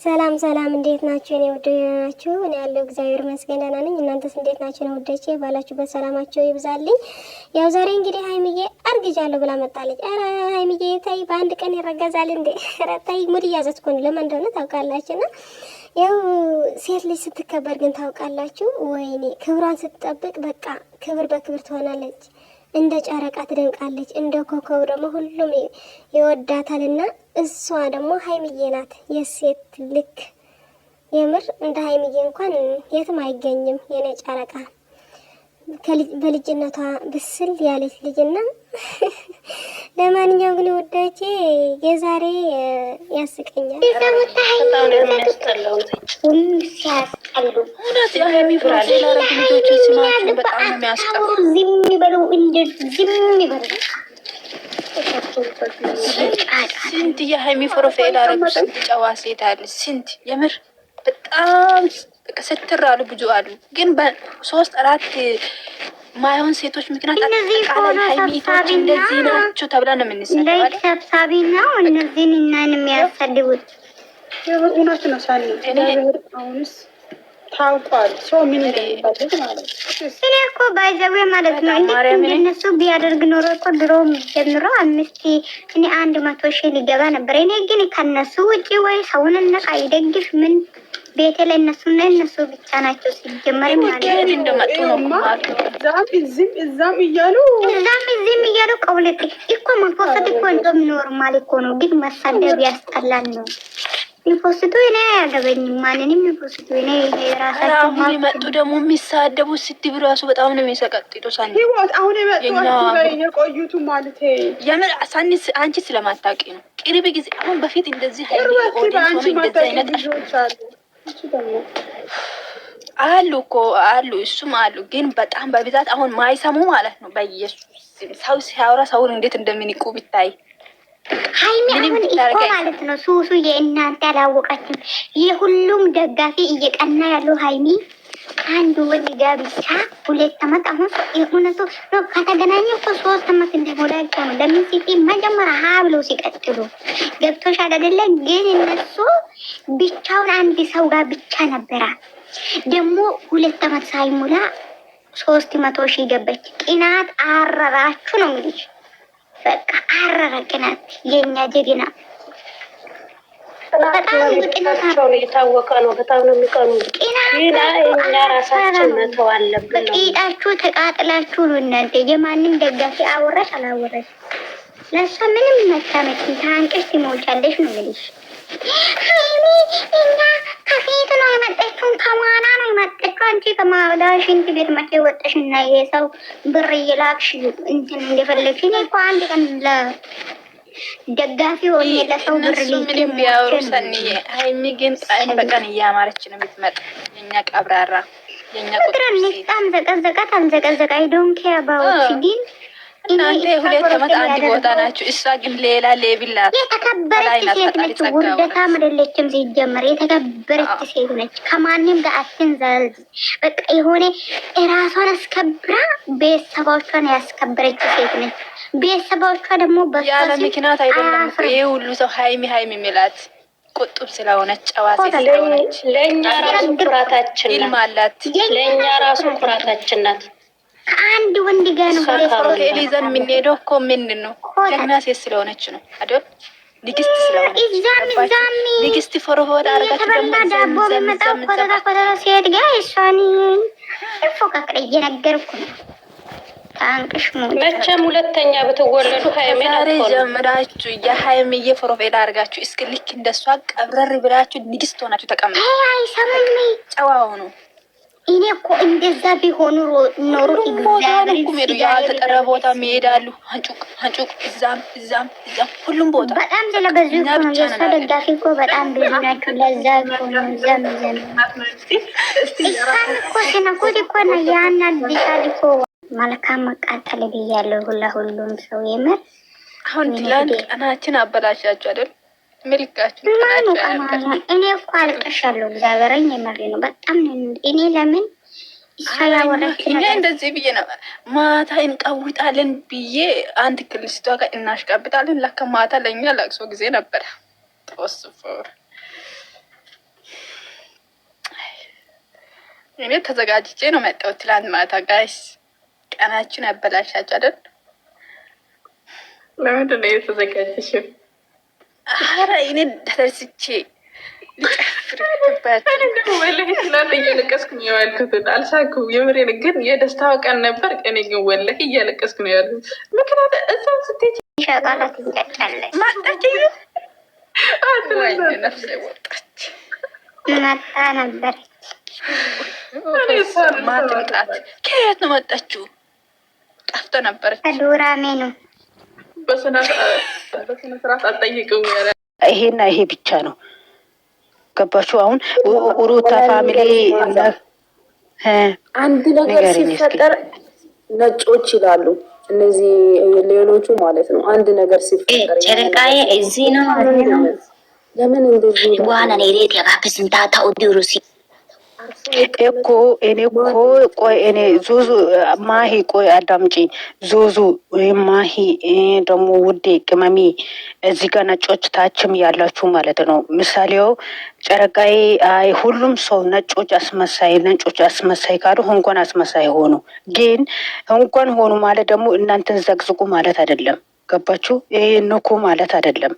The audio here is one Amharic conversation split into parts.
ሰላም ሰላም፣ እንዴት ናችሁ? እኔ ውድ ናችሁ። እኔ ያለው እግዚአብሔር ይመስገን ደህና ነኝ። እናንተስ እንዴት ናችሁ? ነው ውዶቼ፣ ባላችሁበት ሰላማችሁ ይብዛልኝ። ያው ዛሬ እንግዲህ ሀይሚዬ አርግጃለሁ ብላ መጣለች። ኧረ ሀይሚዬ ተይ፣ በአንድ ቀን ይረገዛል እንዴ? ኧረ ተይ፣ ሙድ እያዘዝኩን ለምን እንደሆነ ታውቃላችሁና ያው ሴት ልጅ ስትከበር ግን ታውቃላችሁ፣ ወይኔ ክብሯን ስትጠብቅ በቃ ክብር በክብር ትሆናለች። እንደ ጨረቃ ትደምቃለች። እንደ ኮከብ ደግሞ ሁሉም ይወዳታልና እሷ ደግሞ ሀይሚዬ ናት የሴት ልክ። የምር እንደ ሀይሚዬ እንኳን የትም አይገኝም የኔ ጨረቃ። በልጅነቷ ብስል ያለች ልጅና ለማንኛውም ግን ወዳጄ የዛሬ ያስቀኛል። ስንት የሀይሚ ፕሮፋይል አረጉ። ስንት ጨዋ ሴት አለ። ስንት የምር በጣም ስትር አሉ ብዙ አሉ። ግን በሶስት አራት ማይሆን ሴቶች ምክንያት ሀይሚቶች እንደዚህ ናቸው ተብላ ነው የምንሰራው። ላይክ ሰብሳቢ ነው እነዚህን እናን የሚያሰድቡት እውነት ነው። ሳኒ አሁንስ ታውቋል ሰው ምን እንደሚባል ማለት እኔ እኮ ባይዘዌ ማለት ነው እንደነሱ ቢያደርግ ኖሮ እኮ ድሮም ጀምሮ 100,000 ሊገባ ነበር። እኔ ግን ከነሱ ውጪ ወይ ሰውን ነቃ ይደግፍ ምን ቤቴ ላይ እነሱና እነሱ ብቻ ናቸው ሲጀመር ማለት ነው። እንደመጡ ነው ማለት እዛም እያሉ ቀውለት እኮ መፖሰት እኮ እንደሚኖርማል እኮ ነው። ግን መሳደብ ያስጠላል ነው። ይፖስቱ እኔ ያገበኝም ማንንም ይፖስቱ እኔ ራሳቸው ማመጡ ደግሞ የሚሳደቡ ስትብ ራሱ በጣም ነው የሚሰቀጥጡ። ሳኒ ህይወት አሁን የቆዩቱ ማለት የምር ሳኒ አንቺ ስለማታውቂ ነው። ቅርብ ጊዜ አሁን በፊት እንደዚህ ኦዲየንስ ሆኖ እንደዚህ አይነት አሉ እኮ አሉ፣ እሱም አሉ። ግን በጣም በብዛት አሁን ማይሰሙ ማለት ነው። በኢየሱስ ሰው ሲያወራ ሰውን እንዴት እንደምንቁ ብታይ። ሀይሚ አሁን እኮ ማለት ነው ሱሱ የእናንተ አላወቃችሁም። የሁሉም ደጋፊ እየቀና ያለው ሀይሚ አንዱ ወንድ ጋር ብቻ 2 ዓመት አሁን እውነቱ ነው ከተገናኘ እኮ 3 ዓመት እንደሞላቸው ነው። ለምን ሲቲ መጀመሪያ ሀ ብሎ ሲቀጥሉ ገብቶሻል አይደለ? ግን እነሱ ብቻውን አንድ ሰው ጋር ብቻ ነበራ። ደግሞ 2 ዓመት ሳይሞላ 300,000 ገበች። ቅናት አረራችሁ ነው የሚልሽ። በቃ አረረ ቅናት የኛ ጀግና በጣም ቅናታቸው የታወቀ ነው። በጣም ነው የሚቀኑ። እኛ ራሳችን መተው አለብን። በቂጣችሁ ተቃጥላችሁ ነው እናንተ የማንም ደጋፊ አወራሽ አላወራሽ ለሷ ምንም መታመት ታንቀሽ ትሞቻለሽ ነው የሚልሽ። ሀይሚ እኛ ከፊት ነው የመጣችው፣ ከማና ነው የመጣችው። አንቺ ከማዳሽ እንት ቤት መቼ ወጣሽ እና የሰው ብር እየላክሽ እንትን እንደፈለግሽ። እኔ እኮ አንድ ቀን ደጋፊ ሆኜ ለሰው ብር ምንም ቢያወሩ ሰኒዬ፣ ሀይሚ ግን ቀን በቀን እያማረች ነው የምትመጣ። የኛ ቀብራራ የኛ ቁጥር ተንዘቀዘቀ አይዶንኬ አባውት ግን እናንተ 2 ዓመት አንድ ቦታ ናችሁ። እሷ ግን ሌላ ሌብላ የተከበረች ሴት ነች። ውርደታ ምድለችም ሲጀመር የተከበረች ሴት ነች። ከማንም ጋር አትንዘልዝ። በቃ የሆነ ራሷን አስከብራ ቤተሰቦቿን ያስከበረች ሴት ነች። ቤተሰቦቿ ደግሞ ያለ ምክንያት አይደለም። ይሄ ሁሉ ሰው ሀይሚ ሀይሚ የሚላት ቁጡብ ስለሆነች ጨዋ ሴት ስለሆነች ለእኛ ራሱ ኩራታችን ናት። ለእኛ ራሱ ኩራታችን ናት። ከአንድ ወንድ ጋር ነው ፕሮፋይል ይዘን የምንሄደው እኮ ምንድን ነው? ጀግና ሴት ስለሆነች ነው አይደል? ንግስት ስለሆነች ንግስት ፎርፎር አርጋችሁ ደግሞ ዳቦ የሚመጣው ኮተታ ሴት ጋር እሷን ፎካክረ እየነገርኩ ነው። ታንቅሽ መቼም ሁለተኛ ብትወለዱ ሀይሜ ዛሬ ጀምራችሁ የሀይሜ ፕሮፋይል አርጋችሁ እስኪ ልክ እንደሷ ቀብረር ብላችሁ ንግስት ሆናችሁ ተቀምጡ። አይሰማም ጨዋ ሆኑ። እኔ እኮ እንደዛ ቢሆኑ ኖሮ እግዚአብሔር ያልተጠራ ቦታ ይሄዳሉ። አንጩቅ እዛም ሁሉም ቦታ በጣም ስለበዙ ነው። የእሷ ደጋፊ እኮ በጣም ብዙ ናቸው። ለዛ ነው እዛም እሷን እኮ ሲነኩት እኮ ነው ያናድዳል እኮ። መልካም መቃጠል ብያለሁ ሁሉም ሰው የምር። አሁን ትላንት ቀናችን አበላሻችሁ አይደል? መልካችሁ ቀናችሁ። እኔ እኮ አልቀሻለሁ። እግዚአብሔርን የመሬ ነው በጣም እኔ ለምን እኔ እንደዚህ ብዬ ነው ማታ እንቀውጣለን ብዬ አንድ ክልስቷ ጋር እናሽቃብጣለን። ለካ ማታ ለኛ ለቅሶ ጊዜ ነበረ። ተወስፎር እኔ ተዘጋጅቼ ነው መጣሁት ትላንት ማታ። ጋይስ ቀናችን አበላሻችሁ አይደል? ለምንድን ነው የተዘጋጀሽው? ኧረ እኔ ተደስቼ ልጨፍርባችሁ ወላሂ ትላንት እያለቀስኩ ነው ያልኩት። አልሳኩም፣ የምሬን ግን የደስታው ቀን ነበር። እኔ ግን ወላሂ እያለቀስኩ ነው ያልኩት። ምክንያቱም እዛው ስትሄጂ ሸቃላት ትንጫጫለች። ማጣች ወይ ነፍሴ ወጣች። መጣ ነበረች ማጥቃት ከየት ነው መጣችሁ? ጠፍቶ ነበረች። ከዱራሜ ነው። በስነ ስርዓት አትጠይቅም። ይሄና ይሄ ብቻ ነው። ገባችሁ? አሁን ሩታ ፋሚሊ አንድ ነገር ሲፈጠር ነጮች ይላሉ፣ እነዚህ ሌሎቹ ማለት ነው። አንድ ነገር ሲፈጠር ጨረቃዬ እዚህ ነው። ለምን እንደዚህ ዋና ኔሬት ያካከስንታ ታውዲሩሲ እኮ እኔ እኮ ቆይ እኔ ዙዙ ማሂ ቆይ አዳምጪ። ዙዙ ማሂ ደግሞ ውዴ ቅመሚ እዚህ ጋር ነጮች ታችም ያላችሁ ማለት ነው። ምሳሌው ጨረቃዬ አይ ሁሉም ሰው ነጮች አስመሳይ ካሉ እንኳን አስመሳይ ሆኑ። ግን እንኳን ሆኑ ማለት ደግሞ እናንተን ዘቅዝቁ ማለት አይደለም። ገባችሁ? ይሄ ንኩ ማለት አይደለም።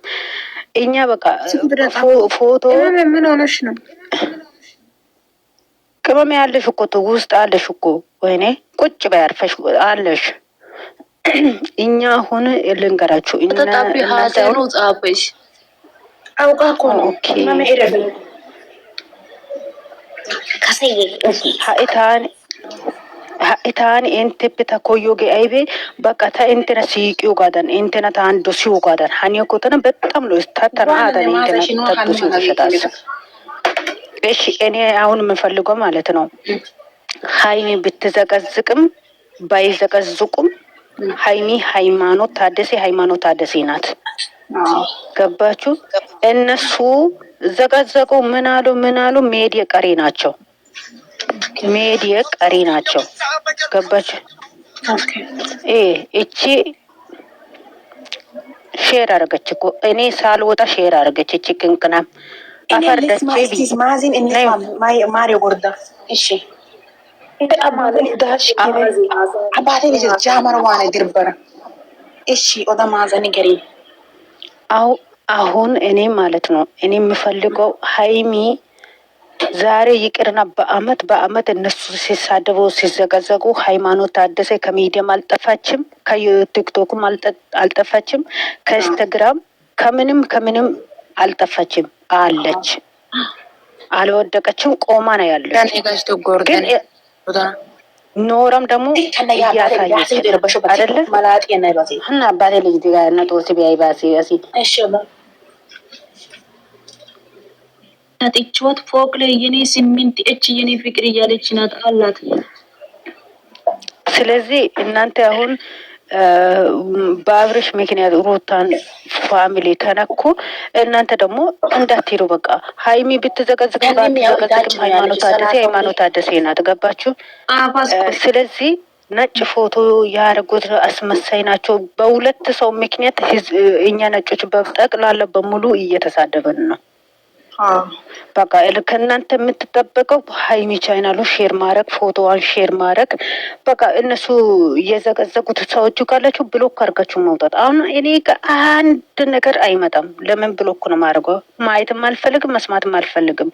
እኛ በቃ ፎቶ ምን ሆነሽ ነው? ቅመም ያለሽ እኮ ውስጥ አለሽ እኮ። ወይኔ ቁጭ በያርፈሽ አለሽ። እኛ አሁን ልንገራችሁ ጻፈሽ አውቃ እኮ ነው። ኦኬ ሀኢታን ኤንቴ ፒታ ኮዮጌ አይቤ በቃ ታ ኤንቴና ሲቂው ጋዳን ኤንቴና ታንዶ ሲው ጋዳን ሀኒዮ ኮተነ በጣም ነው ታተና አዳን ኤንቴና ታንዶ ሲው ተሸታስ። እሺ እኔ አሁን የምፈልገው ማለት ነው ሀይሚ ብትዘቀዝቅም ባይዘቀዝቁም ሀይሚ ሃይማኖት ታደሴ ናት። ገባችሁ? እነሱ ዘቀዘቁ ምን አሉ ሜዲያ ቀሪ ናቸው። ገባችሁ? እቺ ሼር አረገች እኮ እኔ ሳልወጣ ሼር አረገች እቺ ቅንቅናም አፈርደች ማዚን ማሪ ጎርዳ እሺ አባቴ ልጅ ጃመር ዋነ ግርበረ እሺ ኦዳ ማዘን ገሪ አሁን እኔ ማለት ነው እኔ የምፈልገው ሀይሚ ዛሬ ይቅርና በአመት እነሱ ሲሳደቡ ሲዘገዘጉ ሃይማኖት ታደሰ ከሚዲያም አልጠፋችም፣ ከቲክቶክም አልጠፋችም፣ ከኢንስታግራም ከምንም አልጠፋችም። አለች አልወደቀችም። ቆማ ነው ያለች። ግን ኖረም ደግሞ እያሳየች አይደለ እና አባቴ ልጅ ጋር እና ጦሲ ቢያይባሲ እሺ ናጥቻት ፎቅ ላይ የኔ ሲሚንት እቺ የኔ ፍቅር እያለች ናት አላት። ስለዚህ እናንተ አሁን በአብረሽ ምክንያት ሩታን ፋሚሊ ከነኩ እናንተ ደግሞ እንዳትሄዱ። በቃ ሀይሚ ብትዘቀዝቅ ሃይማኖት ታደሴ ናት። ገባችሁ? ስለዚህ ነጭ ፎቶ ያደረጉት አስመሳይ ናቸው። በሁለት ሰው ምክንያት እኛ ነጮች በጠቅላላ በሙሉ እየተሳደበን ነው። በቃ ከእናንተ የምትጠበቀው ሀይሚ ቻይናሉን ሼር ማድረግ፣ ፎቶዋን ሼር ማድረግ። በቃ እነሱ እየዘቀዘቁት ሰዎቹ ካላችሁ ብሎክ አድርጋችሁ መውጣት። አሁን እኔ አንድ ነገር አይመጣም። ለምን ብሎክ ነው ማድረገው? ማየትም አልፈልግም፣ መስማትም አልፈልግም።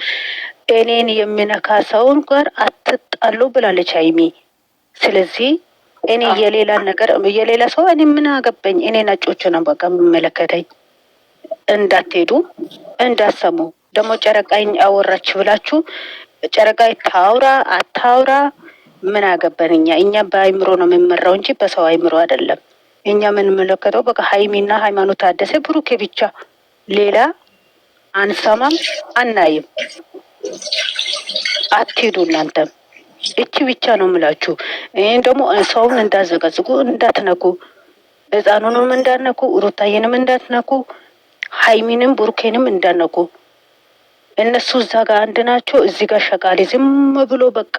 እኔን የሚነካ ሰውን ጋር አትጣሉ ብላለች ሀይሚ። ስለዚህ እኔ የሌላ ሰው እኔ ምን አገባኝ? እኔ ነጮቹ ነው በቃ የሚመለከተኝ። እንዳትሄዱ እንዳሰሙ ደግሞ ጨረቃኝ አወራች ብላችሁ ጨረቃይ ታውራ አታውራ ምን አገባን? እኛ በአይምሮ ነው የምንመራው እንጂ በሰው አይምሮ አይደለም። እኛ የምንመለከተው በቃ ሀይሚና ሃይማኖት ታደሰ ብሩኬ ብቻ፣ ሌላ አንሰማም አናይም። አትሄዱ እናንተም እቺ ብቻ ነው የምላችሁ። ይህን ደግሞ ሰውን እንዳዘቀዝቁ እንዳትነኩ፣ ህፃኑንም እንዳትነኩ፣ ሩታዬንም እንዳትነኩ፣ ሀይሚንም ብሩኬንም እንዳትነኩ። እነሱ እዛ ጋር አንድ ናቸው። እዚህ ጋር ሸቃሌ ዝም ብሎ በቃ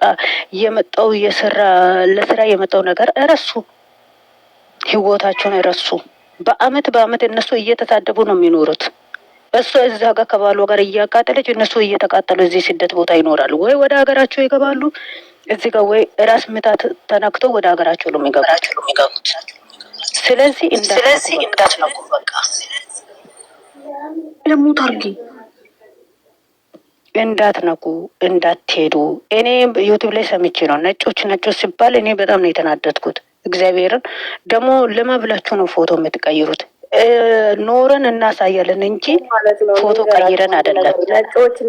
የመጣው ለስራ የመጣው ነገር እረሱ፣ ህይወታቸውን እረሱ። በአመት እነሱ እየተሳደቡ ነው የሚኖሩት። እሷ እዛ ጋር ከባሏ ጋር እያቃጠለች እነሱ እየተቃጠሉ እዚህ ስደት ቦታ ይኖራሉ። ወይ ወደ ሀገራቸው ይገባሉ እዚህ ጋር ወይ ራስ ምታት ተነክተው ወደ ሀገራቸው ነው የሚገቡት። ስለዚህ እንዳትነኩ በቃ ለሙት አርጊ እንዳትነኩ እንዳትሄዱ። እኔ ዩቲዩብ ላይ ሰምቼ ነው ነጮች ሲባል እኔ በጣም ነው የተናደድኩት። እግዚአብሔርን ደግሞ ለማብላችሁ ነው ፎቶ የምትቀይሩት። ኖረን እናሳያለን እንጂ ፎቶ ቀይረን አይደለም።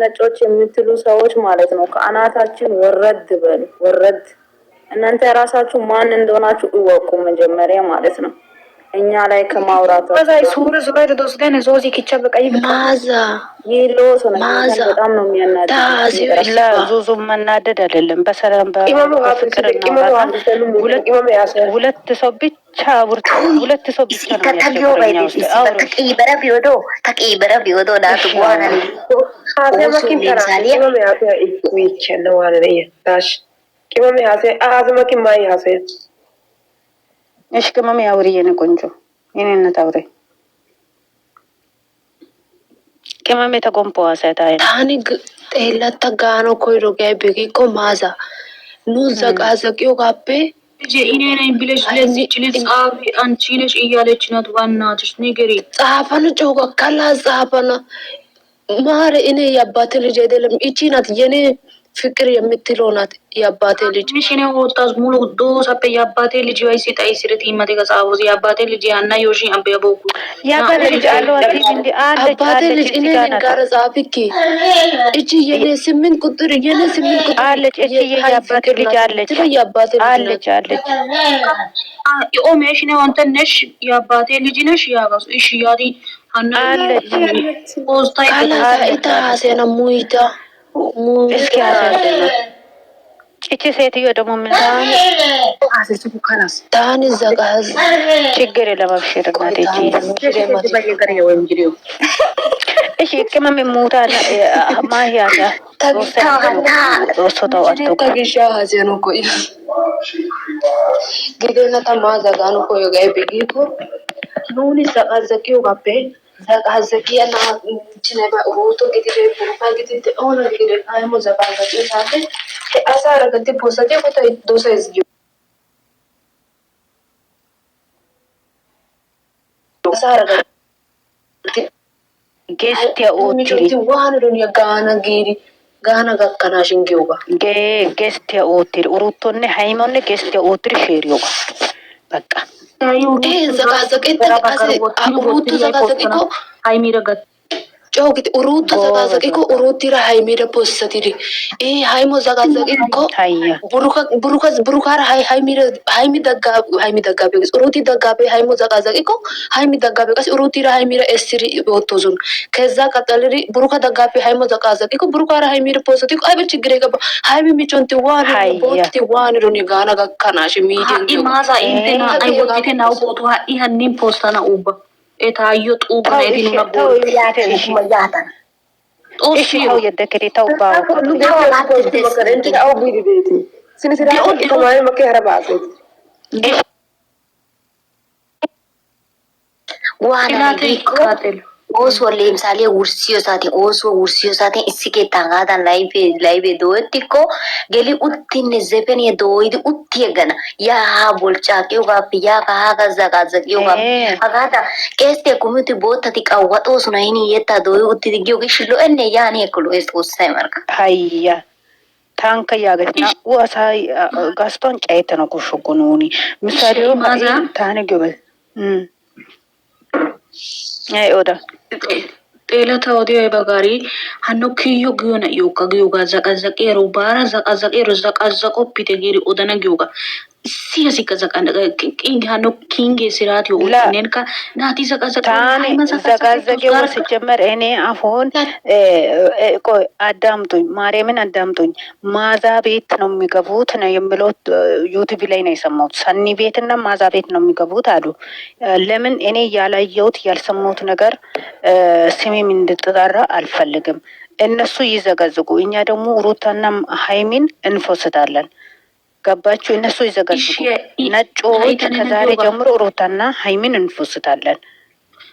ነጮች የምትሉ ሰዎች ማለት ነው ከአናታችን ወረድ በሉ ወረድ። እናንተ የራሳችሁ ማን እንደሆናችሁ እወቁ መጀመሪያ ማለት ነው። እኛ ላይ ከማውራት በጣም ነው የሚያናድድ። ዙዙ መናደድ አይደለም በሰላም በፍቅር ሁለት ሰው ብቻ ሁለት ሰው ብቻ ነው እሺ ቅመም ያውሪ የኔ ቆንጆ የኔነት አውሪ ቅመም የተጎንፖ አሰታይ ታኒ ጤለታ ጋኖ ኮይሮ ጋይቤ ኮ ማዛ ኑ ዘቃዘቂዮ ጋፔ እኔ ነኝ ብለሽ ለዚህ ጭልጽ ጻፊ አንቺ ነሽ እያለች ናት። ዋናትሽ ንገሪ። ጻፈን ጮጋ ካላ ጻፈን ማረ እኔ የአባቴ ልጅ አይደለም እቺ ናት የኔ ፍቅር የምትለው ናት የአባቴ ልጅ። እኔ ወጣስ ሙሉ ዶሳፔ የአባቴ ልጅ ወይ ሲጣይ ሲረት ይመቴ ከጻፉ የአባቴ ልጅ ያና ዮሺ አበያቦኩ የአባቴ ልጅ አለው አትይ እንዴ አለች አባቴ ልጅ እኔ ጋር ጻፍኪ እቺ የኔ 8 ቁጥር የኔ 8 ቁጥር አለች እቺ የአባቴ ልጅ አለች የአባቴ ልጅ አለች ኦሜሽ ነው አንተ ነሽ የአባቴ ልጅ ነሽ ያጋሱ እሺ ያዲ አና አለች ፖስታይ ኢታ ሰና ሙይታ እስኪ አሰደና እቺ ሴትዮ ደግሞ ምን ታኒ ዘጋዝ ችግር ለማብሽር እናቴ እሺ ቅመም ሙታና ማሂያና ወሰተው ተግሻ ሀዘኑ ቆይ ግዴና ተማዘጋኑ ቆይ ጋይ ቢጊኮ ኑኒ ዘቃዘቂው ጋፔ ዘቃዘቂያና ችነባ ሩቶ ግዴ ቡሩካ ግዴ ኦነ ግዴ አይሞ ዘቃዘቂ ሳተ አሳረ ገቲ ፖሰቴ ኮታ ዶሳ ይዝጊ አሳረ ገቲ ጌስት ያኦትሪ ዋን ዱንያ ጋና ጊሪ ጋና ጋካና ሽንጊውጋ ጌስት ያኦትሪ ሩቶነ ሃይሞነ ጌስት ያኦትሪ ሼሪዮጋ በቃ ዘቃዘቂት ሩቱ ዘቃዘቂኮ አይሚረገት ጮግት ሩቱ ዘቃዘቂኮ ሩቲራ ሃይሚረ ፖሰቲሪ ሃይሞ ዘቃዘቂኮ ቡሩካራ ሃይሚ ደጋቤ ሩቲ ደጋቤ ሃይሞ ዘቃዘቂኮ ሃይሚ ደጋቤ ቀስ ሩቲራ ሃይሚረ ኤስሪ ወቶዙን ከዛ ቀጠልሪ ቡሩካ ደጋቤ ሃይሞ ዘቃዘቂኮ ቡሩካራ ሃይሚረ ፖሰቲኮ አይበል ችግር የገባ ሃይሚ ሚቾንቲ ዋን ቦቲ ዋን ሩኒ ጋና ጋካናሽ ሚዲን ኢማዛ ኢንቴና አይወጥቴ ናው ቦቱ ይሄንን ፖስታና ኡባ ኤታዮ ጡባ ነዲኑ ነቦ ያታ እሺ ነው የደከሪ ተውባው Oso leemsaalee wursiyoo saatiin issi keettaan haataan laayifee doo'ettiko gali uttinne zefeniya dooyidi utti yeggana yaa haa bolcaaqiyogaappe yaa haa zaqaazaqiyogaappe hagaadan qeesttee kumiti boottati qawwaxoosona hini yettaa dooyi uttidi giyoogee lo'enne yaani ekko lo'ees xoossay marka. hayya ታንከ ያገትና ወሳይ ጋስቶን ጫይተ ነው ኩሽጉኑኒ ምሳሌው ታነ ገበል አይ ኦዳ ጤለታ ወዲያ በጋሪ ሀኖ ኪዮ ጊዮና ዮካ ጊዮጋ ዘቃዘቄሮ ባራ ዘቃዘቄሮ ዘቃዘቆ ፒቴጌሪ ኦደና ጊዮጋ ሲያሲ ከዘቃነ ኪንግ ሀኖ ኪንግ ሲራት ዮኔንካ ናቲ ዘቃዘቆ ዘቃዘቄው ሲጀመር እኔ አፎን ቆይ አዳምጡኝ ማርያምን አዳምጡኝ ማዛ ቤት ነው የሚገቡት ነው የምለው ዩቲዩብ ላይ ነው የሰማሁት ሰኒ ቤትና ማዛ ቤት ነው የሚገቡት አሉ ለምን እኔ ያላየሁት ያልሰማሁት ነገር ስሜም እንድትጠራ አልፈልግም እነሱ ይዘጋዝጉ እኛ ደግሞ ሩታና ሃይሚን እንፎስታለን ገባችሁ እነሱ ይዘጋዝጉ ነጮች ከዛሬ ጀምሮ ሩታና ሃይሚን እንፎስታለን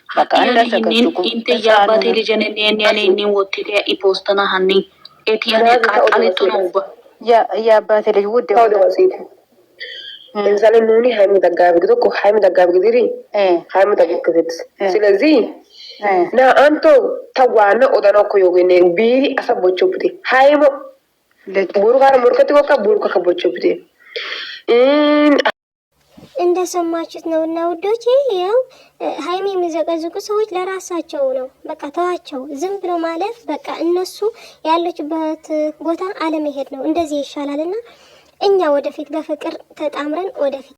በቃ እንዳሰገድኩ ኢንተ ያባቴ ልጅ ነኝ ወጥቴ ኢፖስተና ሀኒ ኤቲያኔ ቃጣሊቱ ነው የአባቴ ልጅ ውድ ለምሳሌ ኑኒ ሃይሚ ደጋፊ ግቶ ሃይሚ ደጋፊ ግዲሪ ሃይሚ ደጋፊ ስለዚህ ና አንቶ ተዋና ኦዳና ኮ yogne biiri asabocho bute haymo ቡርጋር ሙርከት ወካ ቡርካ ከቦቾ bute እንደሰማችሁት ነው። እና ውዶቼ ያው ሃይሚ የሚዘቀዝቁ ሰዎች ለራሳቸው ነው። በቃ ተዋቸው፣ ዝም ብሎ ማለት በቃ እነሱ ያለችበት ቦታ አለመሄድ ነው። እንደዚህ ይሻላልና እኛ ወደፊት በፍቅር ተጣምረን ወደፊት